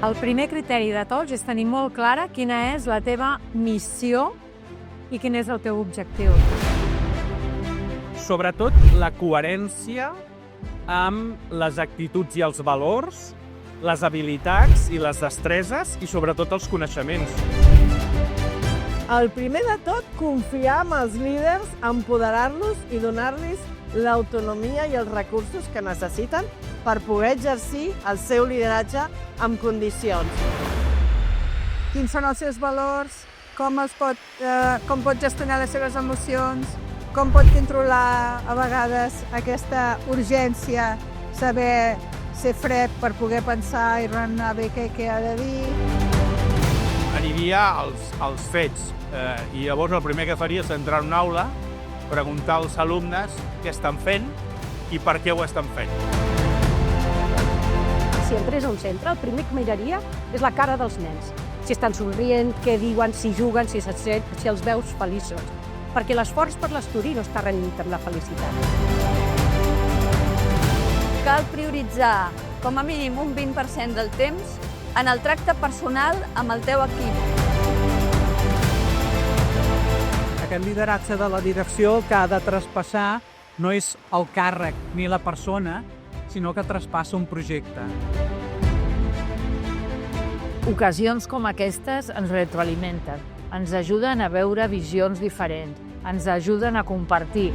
El primer criteri de tots és tenir molt clara quina és la teva missió i quin és el teu objectiu. Sobretot la coherència amb les actituds i els valors, les habilitats i les destreses i sobretot els coneixements. El primer de tot, confiar en els líders, empoderar-los i donar-los l'autonomia i els recursos que necessiten per poder exercir el seu lideratge amb condicions. Quins són els seus valors, com pot gestionar les seves emocions, com pot controlar a vegades aquesta urgència, saber ser fred per poder pensar i raonar bé què ha de dir. Aniria als fets i llavors el primer que faria és entrar en una aula, preguntar als alumnes què estan fent i per què ho estan fent. Si entrés a un centre, el primer que miraria és la cara dels nens. Si estan somrient, què diuen, si juguen, si els veus feliços. Perquè l'esforç per l'estudi no està renyit amb la felicitat. Cal prioritzar com a mínim un 20% del temps en el tracte personal amb el teu equip. Aquest lideratge de la direcció que ha de traspassar no és el càrrec ni la persona, sinó que traspassa un projecte. Ocasions com aquestes ens retroalimenten, ens ajuden a veure visions diferents, ens ajuden a compartir.